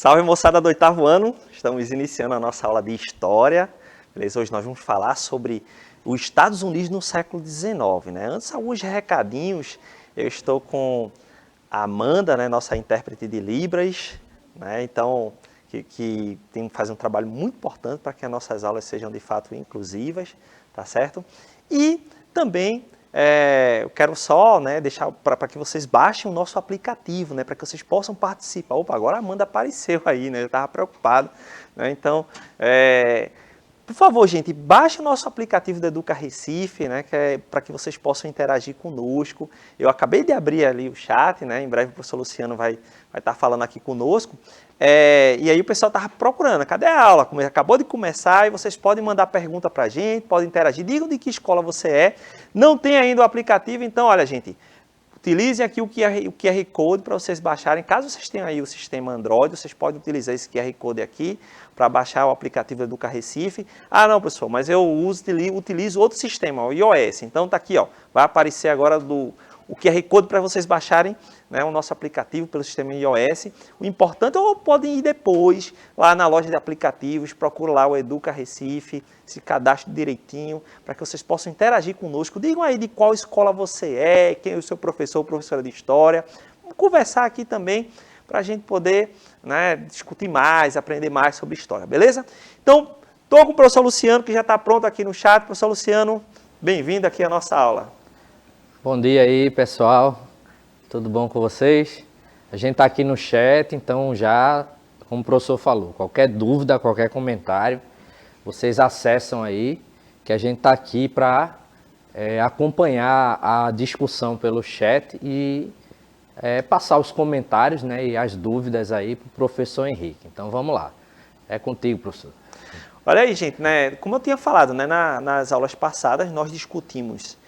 Salve, moçada do 8º ano, estamos iniciando a nossa aula de História, beleza? Hoje nós vamos falar sobre os Estados Unidos no século XIX, né? Antes, alguns recadinhos, eu estou com a Amanda, né, nossa intérprete de Libras, né? Então, que tem que fazer um trabalho muito importante para que as nossas aulas sejam de fato inclusivas, tá certo? E também eu quero só, né, deixar para que vocês baixem o nosso aplicativo, né, para que vocês possam participar. Opa, agora a Amanda apareceu aí, né? Eu estava preocupado, né? Então, por favor, gente, baixe o nosso aplicativo do Educa Recife, né, que é para que vocês possam interagir conosco. Eu acabei de abrir ali o chat, né, em breve o professor Luciano vai estar falando aqui conosco. E aí o pessoal estava procurando, cadê a aula? Acabou de começar e vocês podem mandar pergunta para a gente, podem interagir, digam de que escola você é. Não tem ainda o aplicativo, então, olha, gente, utilizem aqui o QR Code para vocês baixarem. Caso vocês tenham aí o sistema Android, vocês podem utilizar esse QR Code aqui para baixar o aplicativo do Educa Recife. Ah, não, professor, mas eu utilizo outro sistema, o iOS. Então, tá aqui, ó, vai aparecer agora o QR Code para vocês baixarem, né, o nosso aplicativo pelo sistema iOS. O importante, ou podem ir depois lá na loja de aplicativos, procura lá o Educa Recife, se cadastre direitinho, para que vocês possam interagir conosco. Digam aí de qual escola você é, quem é o seu professor ou professora de História. Vamos conversar aqui também, para a gente poder, né, discutir mais, aprender mais sobre História, beleza? Então, estou com o professor Luciano, que já está pronto aqui no chat. Professor Luciano, bem-vindo aqui à nossa aula. Bom dia aí, pessoal. Tudo bom com vocês? A gente está aqui no chat, então já, como o professor falou, qualquer dúvida, qualquer comentário, vocês acessam aí, que a gente está aqui para acompanhar a discussão pelo chat e passar os comentários, né, e as dúvidas aí para o professor Henrique. Então vamos lá. É contigo, professor. Olha aí, gente, né, como eu tinha falado, né, nas aulas passadas, nós discutimos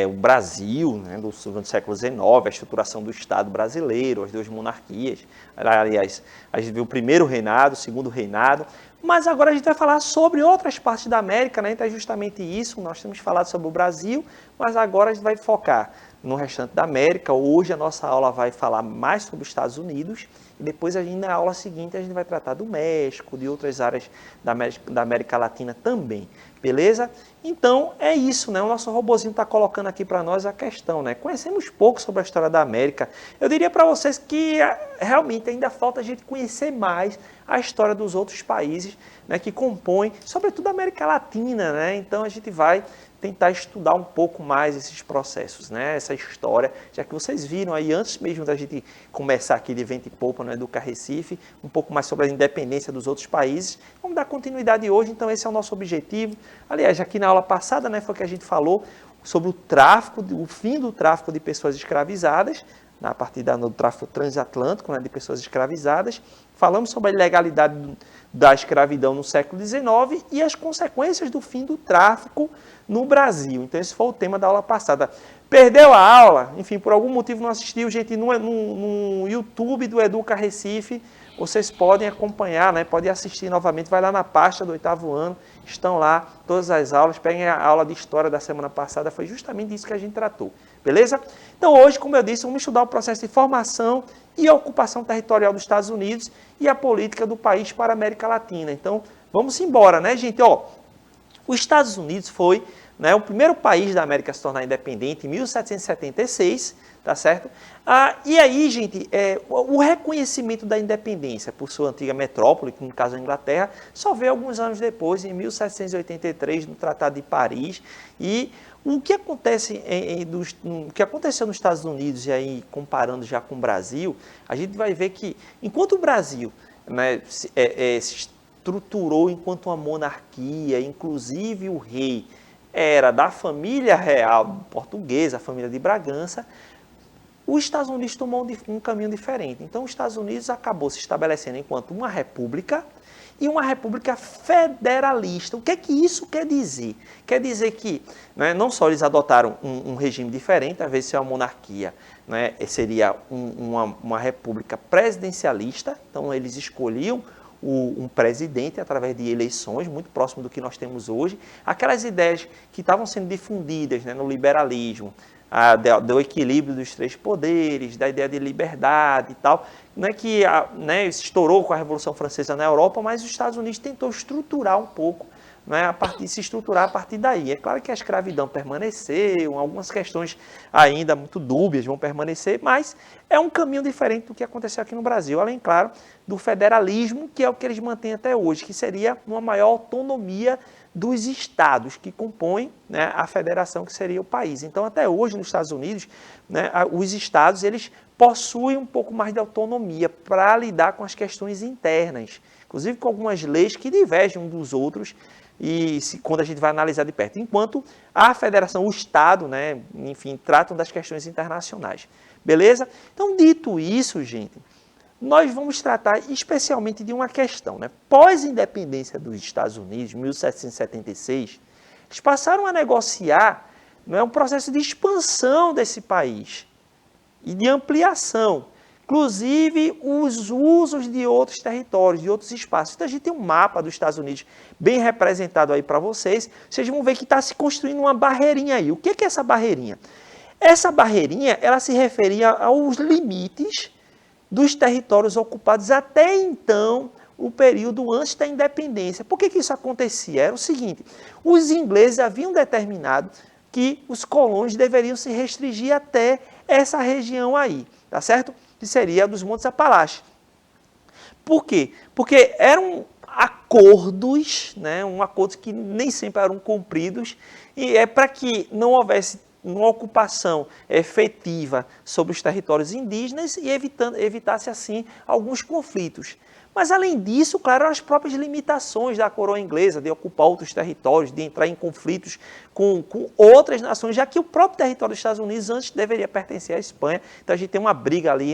o Brasil, né, do século XIX, a estruturação do Estado brasileiro, as duas monarquias. Aliás, a gente viu o primeiro reinado, o segundo reinado, mas agora a gente vai falar sobre outras partes da América, né? Então é justamente isso, nós temos falado sobre o Brasil, mas agora a gente vai focar no restante da América. Hoje a nossa aula vai falar mais sobre os Estados Unidos e depois na aula seguinte a gente vai tratar do México, de outras áreas da América Latina também, beleza? Então é isso, né? O nosso robozinho está colocando aqui para nós a questão, né? Conhecemos pouco sobre a história da América. Eu diria para vocês que realmente ainda falta a gente conhecer mais a história dos outros países, né, que compõem, sobretudo a América Latina, né? Então a gente vai tentar estudar um pouco mais esses processos, né? Essa história, já que vocês viram aí, antes mesmo da gente começar aqui de Vento e Popa, no Educa Recife, um pouco mais sobre a independência dos outros países. Vamos dar continuidade hoje, então esse é o nosso objetivo. Aliás, aqui na aula passada, né, foi que a gente falou sobre o tráfico, o fim do tráfico de pessoas escravizadas, a partir do tráfico transatlântico, né, de pessoas escravizadas. Falamos sobre a ilegalidade da escravidão no século XIX e as consequências do fim do tráfico no Brasil. Então esse foi o tema da aula passada. Perdeu a aula? Enfim, por algum motivo não assistiu, gente, no YouTube do Educa Recife, vocês podem acompanhar, né? Podem assistir novamente, vai lá na pasta do 8º ano, estão lá todas as aulas, peguem a aula de História da semana passada, foi justamente isso que a gente tratou, beleza? Então hoje, como eu disse, vamos estudar o processo de formação e ocupação territorial dos Estados Unidos e a política do país para a América Latina. Então, vamos embora, né, gente? Ó, os Estados Unidos foi, né, o primeiro país da América a se tornar independente em 1776, tá certo? E aí, gente, o reconhecimento da independência por sua antiga metrópole, que no caso é a Inglaterra, só veio alguns anos depois, em 1783, no Tratado de Paris. E o que acontece o que aconteceu nos Estados Unidos, e aí comparando já com o Brasil, a gente vai ver que, enquanto o Brasil, né, se estruturou enquanto uma monarquia, inclusive o rei era da família real portuguesa, a família de Bragança, os Estados Unidos tomou um caminho diferente. Então, os Estados Unidos acabou se estabelecendo enquanto uma república e uma república federalista. O que é que isso quer dizer? Quer dizer que, né, não só eles adotaram um regime diferente, às vezes é uma monarquia, né, seria uma república presidencialista, então eles escolhiam um presidente através de eleições, muito próximo do que nós temos hoje. Aquelas ideias que estavam sendo difundidas, né, no liberalismo, do equilíbrio dos três poderes, da ideia de liberdade e tal, né, que estourou com a Revolução Francesa na Europa, mas os Estados Unidos tentou estruturar um pouco, né, se estruturar a partir daí. É claro que a escravidão permaneceu, algumas questões ainda muito dúbias vão permanecer, mas é um caminho diferente do que aconteceu aqui no Brasil, além, claro, do federalismo, que é o que eles mantêm até hoje, que seria uma maior autonomia dos estados que compõem, né, a federação, que seria o país. Então, até hoje, nos Estados Unidos, né, os estados eles possuem um pouco mais de autonomia para lidar com as questões internas, inclusive com algumas leis que divergem uns dos outros, quando a gente vai analisar de perto, enquanto a federação, o Estado, né, enfim, tratam das questões internacionais. Beleza? Então, dito isso, gente, nós vamos tratar especialmente de uma questão, né? Pós-independência dos Estados Unidos, 1776, eles passaram a negociar, né, um processo de expansão desse país e de ampliação, inclusive os usos de outros territórios, de outros espaços. Então, a gente tem um mapa dos Estados Unidos bem representado aí para vocês. Vocês vão ver que está se construindo uma barreirinha aí. O que é essa barreirinha? Essa barreirinha, ela se referia aos limites dos territórios ocupados até então, o período antes da independência. Por que isso acontecia? Era o seguinte: os ingleses haviam determinado que os colônios deveriam se restringir até essa região aí, tá certo? Que seria dos Montes Apalaches. Por quê? Porque eram acordos, né, acordos que nem sempre eram cumpridos, e é para que não houvesse uma ocupação efetiva sobre os territórios indígenas e evitasse, assim, alguns conflitos. Mas, além disso, claro, as próprias limitações da coroa inglesa de ocupar outros territórios, de entrar em conflitos com outras nações, já que o próprio território dos Estados Unidos antes deveria pertencer à Espanha. Então, a gente tem uma briga ali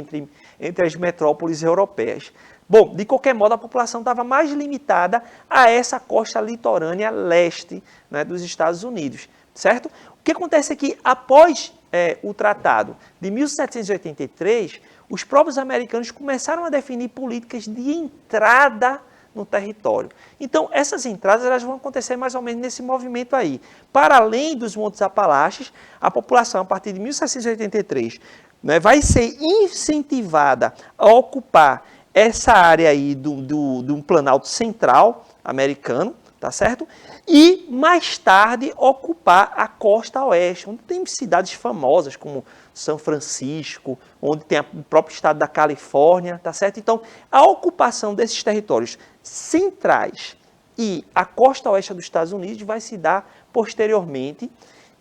entre as metrópoles europeias. Bom, de qualquer modo, a população estava mais limitada a essa costa litorânea leste, né, dos Estados Unidos, certo? O que acontece é que, após o Tratado de 1783, os próprios americanos começaram a definir políticas de entrada no território. Então, essas entradas elas vão acontecer mais ou menos nesse movimento aí. Para além dos Montes Apalaches, a população, a partir de 1783, né, vai ser incentivada a ocupar essa área aí do Planalto Central americano, tá certo? E, mais tarde, ocupar a costa oeste, onde tem cidades famosas como São Francisco, onde tem o próprio estado da Califórnia, tá certo? Então, a ocupação desses territórios centrais e a costa oeste dos Estados Unidos vai se dar posteriormente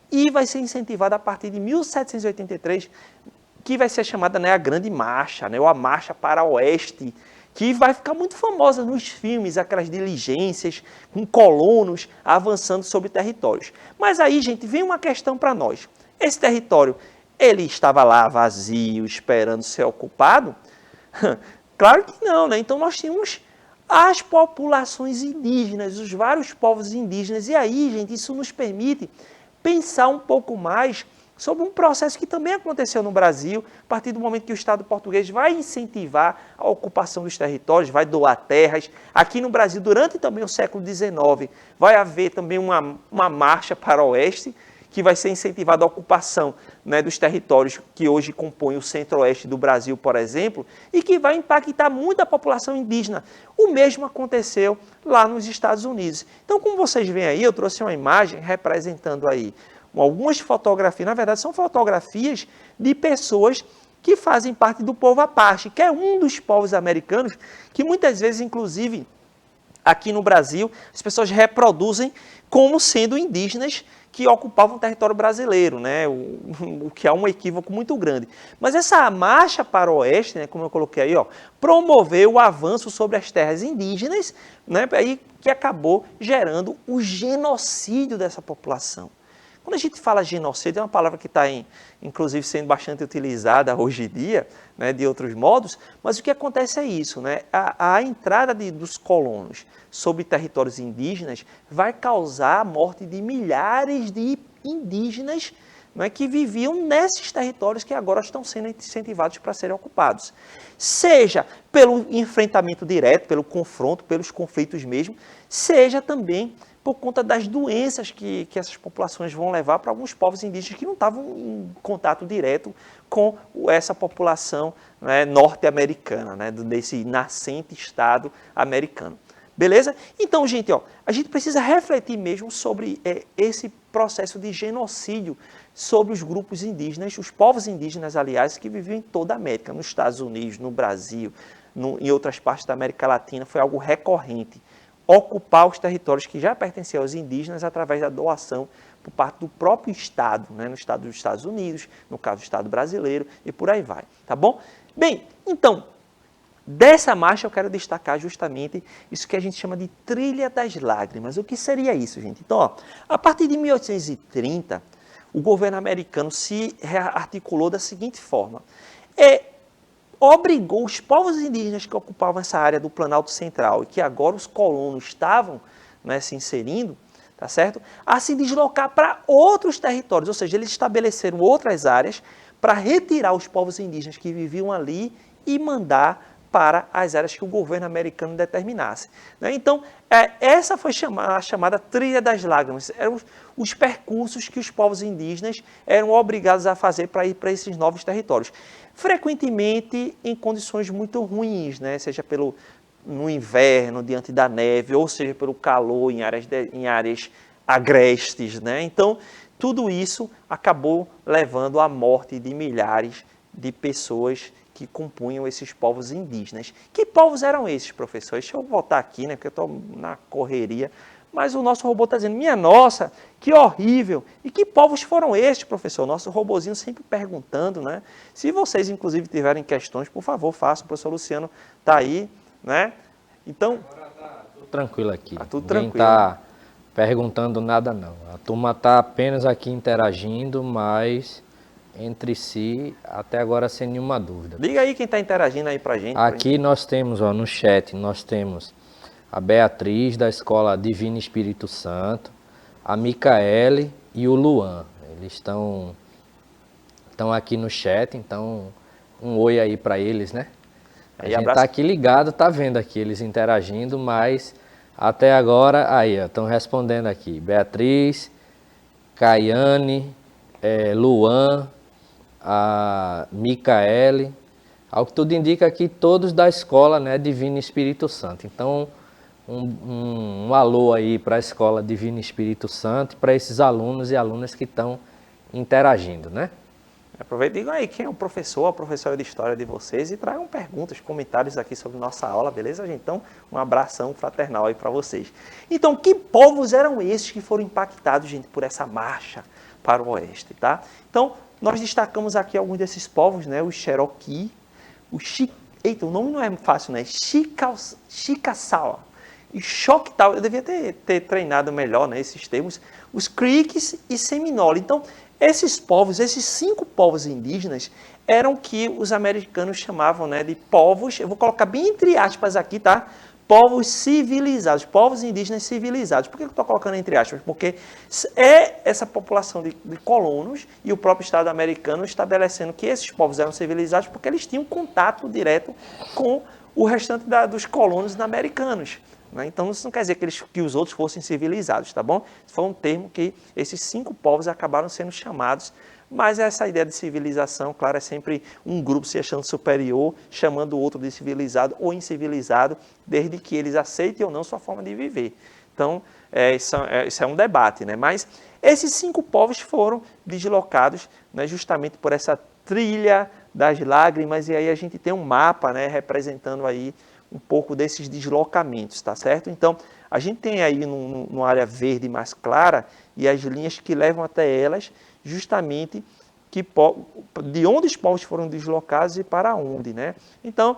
e vai ser incentivada a partir de 1783, que vai ser chamada, né, a Grande Marcha, né, ou a Marcha para o Oeste, que vai ficar muito famosa nos filmes, aquelas diligências com colonos avançando sobre territórios. Mas aí, gente, vem uma questão para nós. Esse território, ele estava lá vazio, esperando ser ocupado? Claro que não, né? Então, nós tínhamos as populações indígenas, os vários povos indígenas. E aí, gente, isso nos permite pensar um pouco mais sobre um processo que também aconteceu no Brasil, a partir do momento que o Estado português vai incentivar a ocupação dos territórios, vai doar terras. Aqui no Brasil, durante também o século XIX, vai haver também uma marcha para o oeste, que vai ser incentivada a ocupação, né, dos territórios que hoje compõem o centro-oeste do Brasil, por exemplo, e que vai impactar muito a população indígena. O mesmo aconteceu lá nos Estados Unidos. Então, como vocês veem aí, eu trouxe uma imagem representando aí algumas fotografias, na verdade são fotografias de pessoas que fazem parte do povo Apache, que é um dos povos americanos que muitas vezes, inclusive, aqui no Brasil, as pessoas reproduzem como sendo indígenas que ocupavam o território brasileiro, né? O que é um equívoco muito grande. Mas essa marcha para o oeste, né, como eu coloquei aí, ó, promoveu o avanço sobre as terras indígenas, né, aí, que acabou gerando o genocídio dessa população. Quando a gente fala genocídio, é uma palavra que está, inclusive, sendo bastante utilizada hoje em dia, né, de outros modos, mas o que acontece é isso, né? A entrada dos colonos sobre territórios indígenas vai causar a morte de milhares de indígenas, né, que viviam nesses territórios que agora estão sendo incentivados para serem ocupados. Seja pelo enfrentamento direto, pelo confronto, pelos conflitos mesmo, seja também por conta das doenças que essas populações vão levar para alguns povos indígenas que não estavam em contato direto com essa população, né, norte-americana, né, desse nascente Estado americano. Beleza? Então, gente, ó, a gente precisa refletir mesmo sobre esse processo de genocídio sobre os grupos indígenas, os povos indígenas, aliás, que viviam em toda a América, nos Estados Unidos, no Brasil, em outras partes da América Latina, foi algo recorrente. Ocupar os territórios que já pertenciam aos indígenas através da doação por parte do próprio Estado, né, no Estado dos Estados Unidos, no caso do Estado brasileiro, e por aí vai, tá bom? Bem, então, dessa marcha eu quero destacar justamente isso que a gente chama de Trilha das Lágrimas. O que seria isso, gente? Então, ó, a partir de 1830, o governo americano se articulou da seguinte forma. Obrigou os povos indígenas que ocupavam essa área do Planalto Central e que agora os colonos estavam, né, se inserindo, tá certo? A se deslocar para outros territórios, ou seja, eles estabeleceram outras áreas para retirar os povos indígenas que viviam ali e mandar para as áreas que o governo americano determinasse. Né? Então, essa foi a chamada Trilha das Lágrimas. Eram os percursos que os povos indígenas eram obrigados a fazer para ir para esses novos territórios. Frequentemente em condições muito ruins, né? Seja no inverno, diante da neve, ou seja, pelo calor em áreas agrestes. Né? Então, tudo isso acabou levando à morte de milhares de pessoas que compunham esses povos indígenas. Que povos eram esses, professor? Deixa eu voltar aqui, né, porque eu estou na correria. Mas o nosso robô está dizendo, minha nossa, que horrível. E que povos foram estes, professor? Nosso robozinho sempre perguntando, né? Se vocês, inclusive, tiverem questões, por favor, façam. O professor Luciano está aí, né? Então... Agora está tudo tranquilo aqui. Está tudo Ninguém tranquilo. está perguntando nada, não. A turma está apenas aqui interagindo, mas... entre si, até agora sem nenhuma dúvida. Diga aí quem está interagindo aí pra gente. Aqui nós temos, ó, no chat, nós temos a Beatriz, da Escola Divino Espírito Santo, a Micaele e o Luan. Eles estão aqui no chat, então um oi aí para eles, né? A gente está aqui ligado, tá vendo aqui eles interagindo, mas até agora, aí, estão respondendo aqui. Beatriz, Caiane, Luan, a Micaele, ao que tudo indica aqui, todos da escola, né, Divino Espírito Santo. Então, um alô aí para a escola Divino Espírito Santo, para esses alunos e alunas que estão interagindo, né? Aproveita e digam aí quem é o professor, a professora de história de vocês e tragam perguntas, comentários aqui sobre nossa aula, beleza, gente? Então, um abração fraternal aí para vocês. Então, que povos eram esses que foram impactados, gente, por essa marcha para o oeste, tá? Então, nós destacamos aqui alguns desses povos, né? O Cherokee, eita, o nome não é fácil, né? Chickasaw e Choctaw. Eu devia ter treinado melhor, né, esses termos. Os Creeks e Seminole. Então, esses povos, esses 5 povos indígenas, eram que os americanos chamavam, né, de povos, eu vou colocar bem entre aspas aqui, tá? Povos civilizados, povos indígenas civilizados. Por que eu estou colocando entre aspas? Porque é essa população de colonos e o próprio Estado americano estabelecendo que esses povos eram civilizados porque eles tinham contato direto com o restante dos colonos americanos. Né? Então, isso não quer dizer que os outros fossem civilizados, tá bom? Isso foi um termo que esses 5 povos acabaram sendo chamados. Mas essa ideia de civilização, claro, é sempre um grupo se achando superior, chamando o outro de civilizado ou incivilizado, desde que eles aceitem ou não sua forma de viver. Então, isso é um debate, né? Mas esses 5 povos foram deslocados, né, justamente por essa trilha das lágrimas, e aí a gente tem um mapa, né, representando aí um pouco desses deslocamentos, tá certo? Então, a gente tem aí numa área verde mais clara e as linhas que levam até elas, justamente de onde os povos foram deslocados e para onde, né? Então,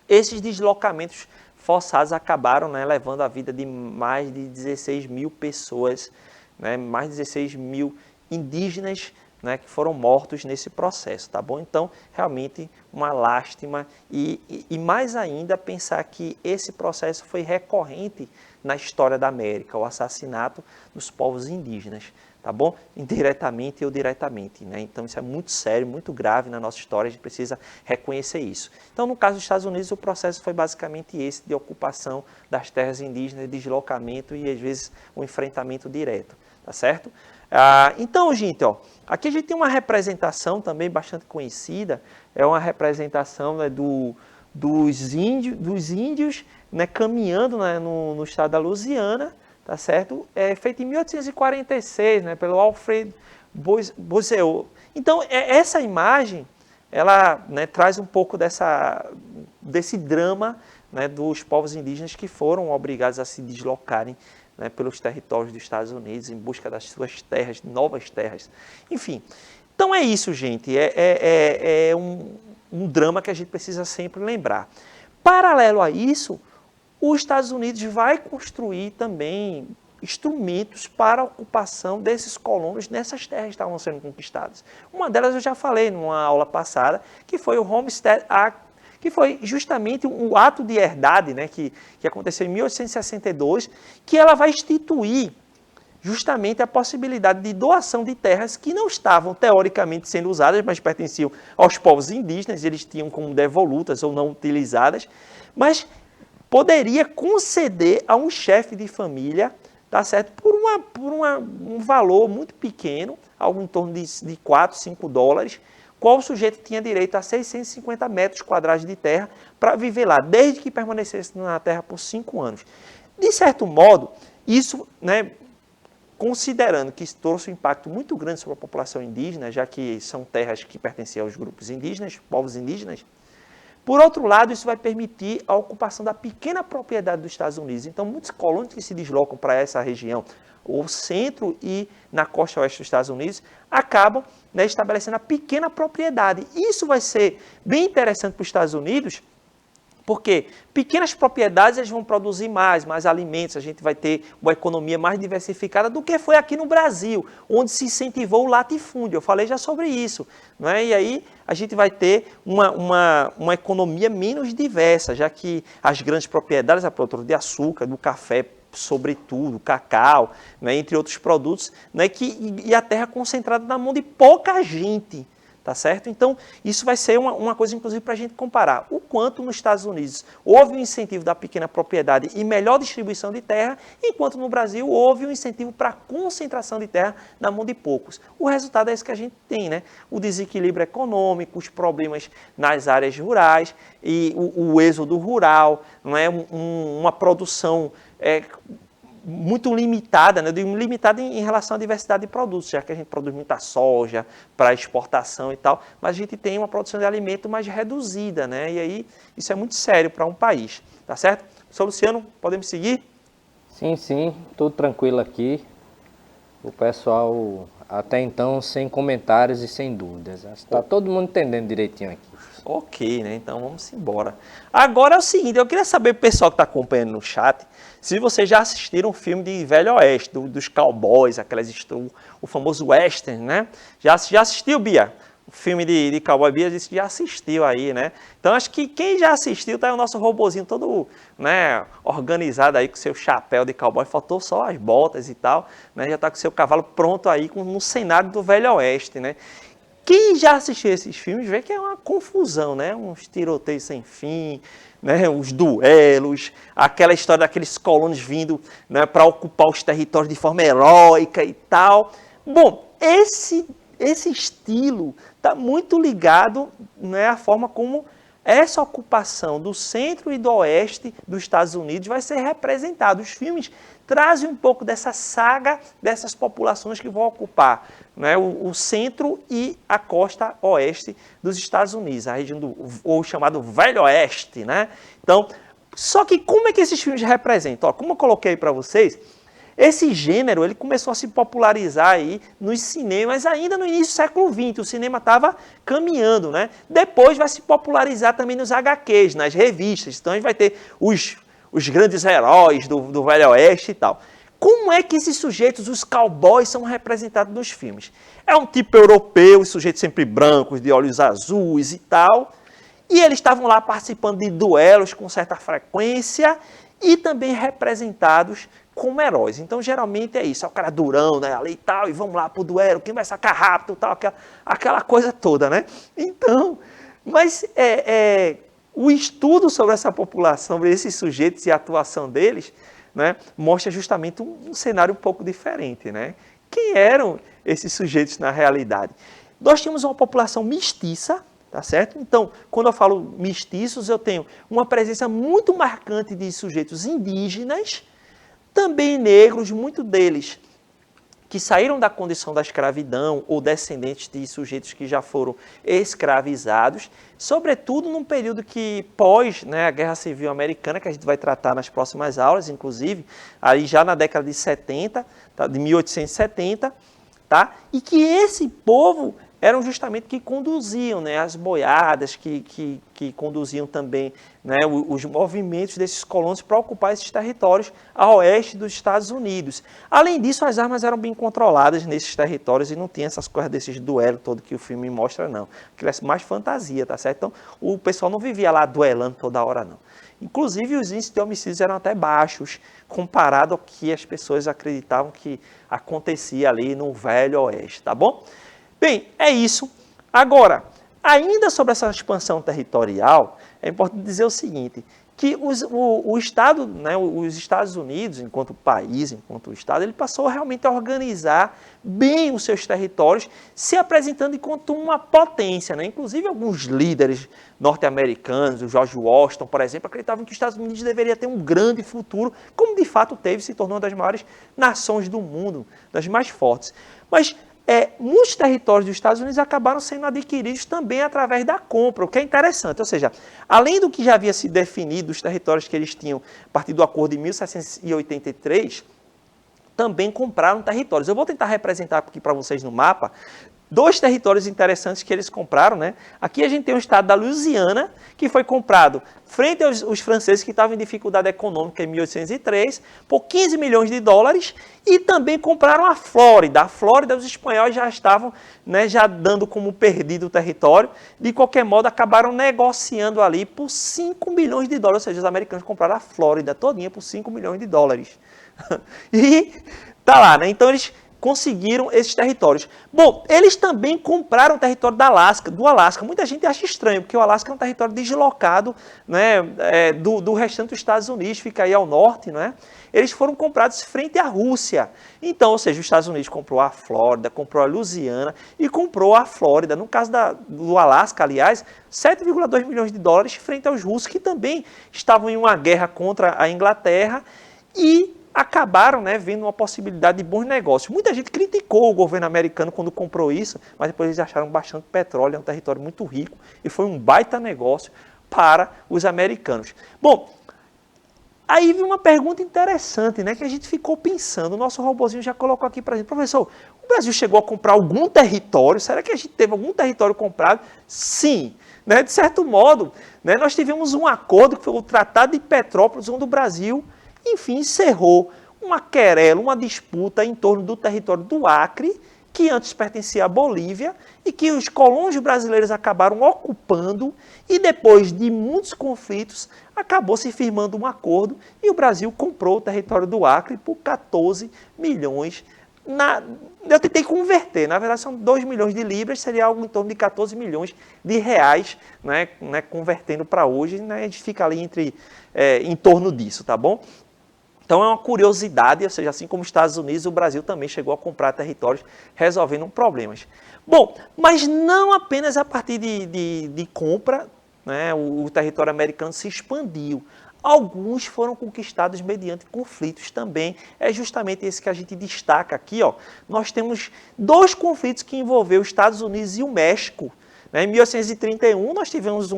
esses deslocamentos forçados acabaram, né, levando a vida de mais de 16 mil pessoas, né, mais de 16 mil indígenas né, que foram mortos nesse processo, tá bom? Então, realmente, uma lástima e mais ainda pensar que esse processo foi recorrente na história da América, o assassinato dos povos indígenas, tá bom? Indiretamente ou diretamente, né? Então, isso é muito sério, muito grave na nossa história, a gente precisa reconhecer isso. Então, no caso dos Estados Unidos, o processo foi basicamente esse, de ocupação das terras indígenas, deslocamento e, às vezes, um enfrentamento direto, tá certo? Então, gente, ó, aqui a gente tem uma representação também bastante conhecida, é uma representação, né, dos índios, né, caminhando, né, no estado da Louisiana, tá certo? É feito em 1846, né, pelo Alfred Boswell. Então, essa imagem, ela, né, traz um pouco desse drama, né, dos povos indígenas que foram obrigados a se deslocarem, né, pelos territórios dos Estados Unidos em busca das suas terras, novas terras. Enfim, então é isso, gente. É um drama que a gente precisa sempre lembrar. Paralelo a isso, os Estados Unidos vai construir também instrumentos para a ocupação desses colonos nessas terras que estavam sendo conquistadas. Uma delas eu já falei numa aula passada, que foi o Homestead Act, que foi justamente um ato de herdade, né, que aconteceu em 1862, que ela vai instituir justamente a possibilidade de doação de terras que não estavam teoricamente sendo usadas, mas pertenciam aos povos indígenas, eles tinham como devolutas ou não utilizadas, mas poderia conceder a um chefe de família, tá certo, por um valor muito pequeno, algo em torno de 4, 5 dólares, qual o sujeito tinha direito a 650 metros quadrados de terra para viver lá, desde que permanecesse na terra por 5 anos. De certo modo, isso, né, considerando que isso trouxe um impacto muito grande sobre a população indígena, já que são terras que pertenciam aos grupos indígenas, povos indígenas, por outro lado, isso vai permitir a ocupação da pequena propriedade dos Estados Unidos. Então, muitos colonos que se deslocam para essa região, o centro e na costa oeste dos Estados Unidos, acabam, né, estabelecendo a pequena propriedade. Isso vai ser bem interessante para os Estados Unidos, porque pequenas propriedades eles vão produzir mais alimentos, a gente vai ter uma economia mais diversificada do que foi aqui no Brasil, onde se incentivou o latifúndio. Eu falei já sobre isso, não é? E aí a gente vai ter uma economia menos diversa, já que as grandes propriedades, a produtora de açúcar, do café, sobretudo, cacau, né, entre outros produtos, né, e a terra concentrada na mão de pouca gente. Tá certo? Então, isso vai ser uma coisa, inclusive, para a gente comparar o quanto nos Estados Unidos houve um incentivo da pequena propriedade e melhor distribuição de terra, enquanto no Brasil houve um incentivo para a concentração de terra na mão de poucos. O resultado é esse que a gente tem, né? O desequilíbrio econômico, os problemas nas áreas rurais e o êxodo rural, não é? Uma produção muito limitada, né? Eu digo limitada em relação à diversidade de produtos, já que a gente produz muita soja para exportação e tal, mas a gente tem uma produção de alimento mais reduzida, né? E aí isso é muito sério para um país, tá certo? Sr. Luciano, podemos seguir? Sim, tudo tranquilo aqui. O pessoal, até então, sem comentários e sem dúvidas. Está todo mundo entendendo direitinho aqui. Ok, né? Então vamos embora. Agora é o seguinte, eu queria saber, o pessoal que está acompanhando no chat, se vocês já assistiram um filme de Velho Oeste, dos cowboys, o famoso western, né? Já assistiu, Bia? O filme de cowboy, Bia disse que já assistiu aí, né? Então acho que quem já assistiu, tá aí o nosso robozinho todo, né, organizado aí com seu chapéu de cowboy, faltou só as botas e tal, né? Já está com seu cavalo pronto aí no cenário do Velho Oeste, né? Quem já assistiu esses filmes vê que é uma confusão, né? Uns tiroteios sem fim, né? Os duelos, aquela história daqueles colonos vindo, né, para ocupar os territórios de forma heróica e tal. Bom, esse estilo está muito ligado, né, à forma como essa ocupação do centro e do oeste dos Estados Unidos vai ser representada. Os filmes trazem um pouco dessa saga dessas populações que vão ocupar, né, o centro e a costa oeste dos Estados Unidos, a região ou chamado Velho Oeste, né? Então, só que como é que esses filmes representam? Ó, como eu coloquei para vocês, esse gênero ele começou a se popularizar aí nos cinemas ainda no início do século XX. O cinema estava caminhando, né? Depois vai se popularizar também nos HQs, nas revistas. Então a gente vai ter os grandes heróis do Velho Oeste e tal. como é que esses sujeitos, os cowboys, são representados nos filmes? É um tipo europeu, os sujeitos sempre brancos, de olhos azuis e tal. E eles estavam lá participando de duelos com certa frequência e também representados como heróis. Então, geralmente é isso, é o cara durão, né, ali e tal, e vamos lá pro duelo, quem vai sacar rápido, tal, aquela coisa toda, né? Então, mas o estudo sobre essa população, sobre esses sujeitos e a atuação deles, né, mostra justamente um cenário um pouco diferente, né? Quem eram esses sujeitos na realidade? Nós tínhamos uma população mestiça, tá certo? Então, quando eu falo mestiços, eu tenho uma presença muito marcante de sujeitos indígenas, também negros, muitos deles que saíram da condição da escravidão ou descendentes de sujeitos que já foram escravizados, sobretudo num período que pós, né, a Guerra Civil Americana, que a gente vai tratar nas próximas aulas, inclusive, aí já na década de 70, tá, de 1870, tá? E que esse povo eram justamente que conduziam, né, as boiadas, que conduziam também, né, os movimentos desses colonos para ocupar esses territórios a oeste dos Estados Unidos. Além disso, as armas eram bem controladas nesses territórios e não tinha essas coisas desses duelos todo que o filme mostra, não. Aquilo é mais fantasia, tá certo? Então, o pessoal não vivia lá duelando toda hora, não. Inclusive, os índices de homicídios eram até baixos, comparado ao que as pessoas acreditavam que acontecia ali no Velho Oeste, tá bom? Bem, é isso. Agora, ainda sobre essa expansão territorial, é importante dizer o seguinte, que o Estado, né, os Estados Unidos, enquanto país, enquanto Estado, ele passou realmente a organizar bem os seus territórios, se apresentando enquanto uma potência, né? Inclusive, alguns líderes norte-americanos, o George Washington, por exemplo, acreditavam que os Estados Unidos deveria ter um grande futuro, como de fato teve, se tornou uma das maiores nações do mundo, das mais fortes. Mas muitos territórios dos Estados Unidos acabaram sendo adquiridos também através da compra, o que é interessante. Ou seja, além do que já havia sido definido, os territórios que eles tinham a partir do acordo de 1783, também compraram territórios. Eu vou tentar representar aqui para vocês no mapa dois territórios interessantes que eles compraram, né? Aqui a gente tem o estado da Louisiana, que foi comprado frente aos franceses que estavam em dificuldade econômica em 1803, por 15 milhões de dólares, e também compraram a Flórida. A Flórida, os espanhóis já estavam, né, já dando como perdido o território. De qualquer modo, acabaram negociando ali por 5 milhões de dólares, ou seja, os americanos compraram a Flórida todinha por 5 milhões de dólares. E tá lá, né? Então eles conseguiram esses territórios. Bom, eles também compraram o território do Alasca. Muita gente acha estranho, porque o Alasca é um território deslocado, né, do restante dos Estados Unidos, fica aí ao norte, né? Eles foram comprados frente à Rússia. Então, ou seja, os Estados Unidos comprou a Flórida, comprou a Louisiana e comprou a Flórida. No caso do Alasca, aliás, 7,2 milhões de dólares frente aos russos, que também estavam em uma guerra contra a Inglaterra e acabaram, né, vendo uma possibilidade de bons negócios. Muita gente criticou o governo americano quando comprou isso, mas depois eles acharam bastante petróleo, é um território muito rico e foi um baita negócio para os americanos. Bom, aí vem uma pergunta interessante, né, que a gente ficou pensando. O nosso robozinho já colocou aqui para a gente. Professor, o Brasil chegou a comprar algum território? Será que a gente teve algum território comprado? Sim. Né, de certo modo, né, nós tivemos um acordo, que foi o Tratado de Petrópolis, onde o Brasil, enfim, encerrou uma querela, uma disputa em torno do território do Acre, que antes pertencia à Bolívia, e que os colonos brasileiros acabaram ocupando, e depois de muitos conflitos, acabou se firmando um acordo, e o Brasil comprou o território do Acre por 14 milhões. Eu tentei converter, na verdade são 2 milhões de libras, seria algo em torno de 14 milhões de reais, né, convertendo para hoje, né, a gente fica ali em torno disso, tá bom? Então é uma curiosidade, ou seja, assim como os Estados Unidos, o Brasil também chegou a comprar territórios resolvendo problemas. Bom, mas não apenas a partir de compra, né, o território americano se expandiu. Alguns foram conquistados mediante conflitos também. É justamente esse que a gente destaca aqui, ó. Nós temos 2 conflitos que envolveram os Estados Unidos e o México. Em 1831, nós tivemos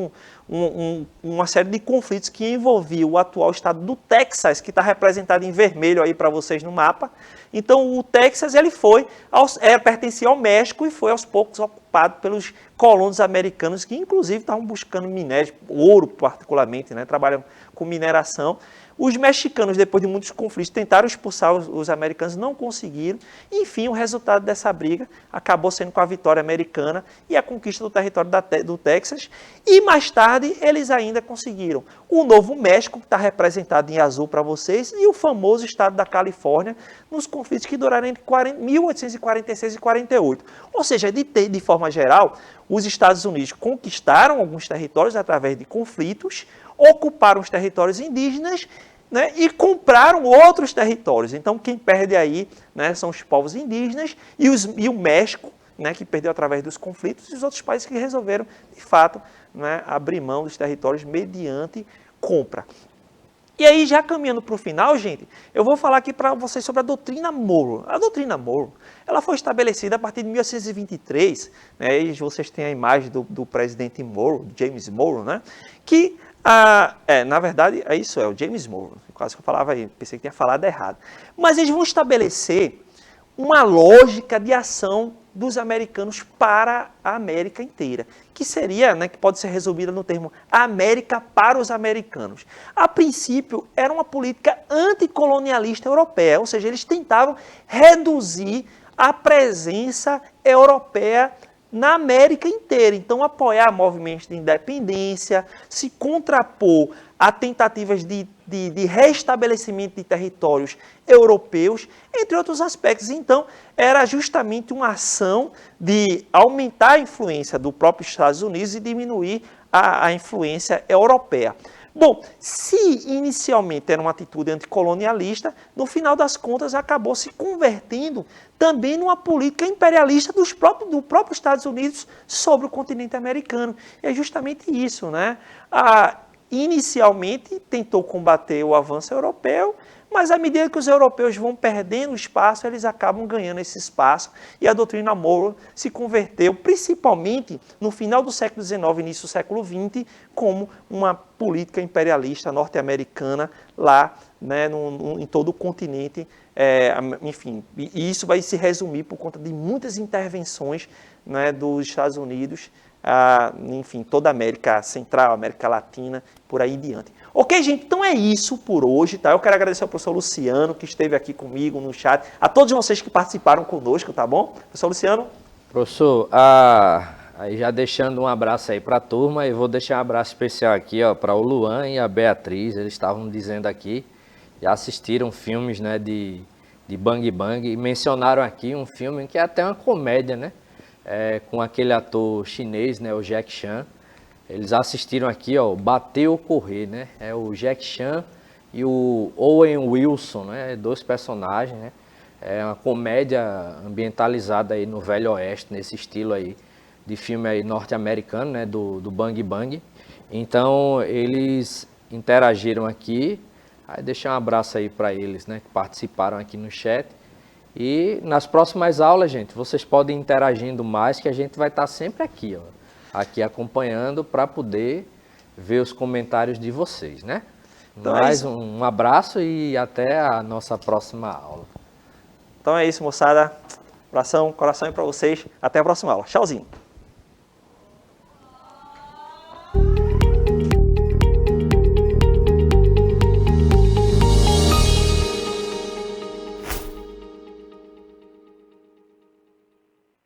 uma série de conflitos que envolviam o atual estado do Texas, que está representado em vermelho aí para vocês no mapa. Então, o Texas pertencia ao México e foi aos poucos ocupado pelos colonos americanos, que inclusive estavam buscando minério, ouro particularmente, né? Trabalham com mineração. Os mexicanos, depois de muitos conflitos, tentaram expulsar os americanos, não conseguiram. Enfim, o resultado dessa briga acabou sendo com a vitória americana e a conquista do território do Texas. E mais tarde, eles ainda conseguiram o Novo México, que está representado em azul para vocês, e o famoso estado da Califórnia, nos conflitos que duraram entre 1846 e 48. Ou seja, de forma geral, os Estados Unidos conquistaram alguns territórios através de conflitos, ocuparam os territórios indígenas, né, e compraram outros territórios. Então, quem perde aí, né, são os povos indígenas e o México, né, que perdeu através dos conflitos, e os outros países que resolveram, de fato, né, abrir mão dos territórios mediante compra. E aí, já caminhando para o final, gente, eu vou falar aqui para vocês sobre a doutrina Monroe. A doutrina Monroe, ela foi estabelecida a partir de 1823, né, e vocês têm a imagem do presidente Monroe, James Monroe, né, que, na verdade, é o James Monroe, quase que eu falava aí, pensei que tinha falado errado. Mas eles vão estabelecer uma lógica de ação dos americanos para a América inteira, que seria, né, que pode ser resumida no termo América para os americanos. A princípio, era uma política anticolonialista europeia, ou seja, eles tentavam reduzir a presença europeia na América inteira. Então, apoiar movimentos de independência, se contrapor a tentativas de restabelecimento de territórios europeus, entre outros aspectos. Então, era justamente uma ação de aumentar a influência do próprio Estados Unidos e diminuir a influência europeia. Bom, se inicialmente era uma atitude anticolonialista, no final das contas acabou se convertendo também numa política imperialista do próprio Estados Unidos sobre o continente americano. E é justamente isso, né? Inicialmente tentou combater o avanço europeu, mas à medida que os europeus vão perdendo espaço, eles acabam ganhando esse espaço. E a doutrina Monroe se converteu, principalmente no final do século XIX, início do século XX, como uma política imperialista norte-americana lá, né, em todo o continente. Enfim, e isso vai se resumir por conta de muitas intervenções, né, dos Estados Unidos, enfim, toda a América Central, América Latina, por aí em diante. Ok, gente? Então é isso por hoje, tá? Eu quero agradecer ao professor Luciano, que esteve aqui comigo no chat, a todos vocês que participaram conosco, tá bom? Professor Luciano. Professor, aí já deixando um abraço aí para a turma, eu vou deixar um abraço especial aqui, ó, para o Luan e a Beatriz. Eles estavam dizendo aqui, já assistiram filmes, né, de Bang Bang, e mencionaram aqui um filme que é até uma comédia, né? Com aquele ator chinês, né, o Jack Chan. Eles assistiram aqui, ó, Bater ou Correr, né? É o Jack Chan e o Owen Wilson, né? Dois personagens, né? É uma comédia ambientalizada aí no Velho Oeste, nesse estilo aí de filme aí norte-americano, né? Do Bang Bang. Então, eles interagiram aqui. Aí deixar um abraço aí para eles, né? Que participaram aqui no chat. E nas próximas aulas, gente, vocês podem ir interagindo mais, que a gente vai estar sempre aqui, ó, aqui acompanhando para poder ver os comentários de vocês, né? Então mais um abraço e até a nossa próxima aula. Então é isso, moçada. Abração, coração aí para vocês. Até a próxima aula. Tchauzinho.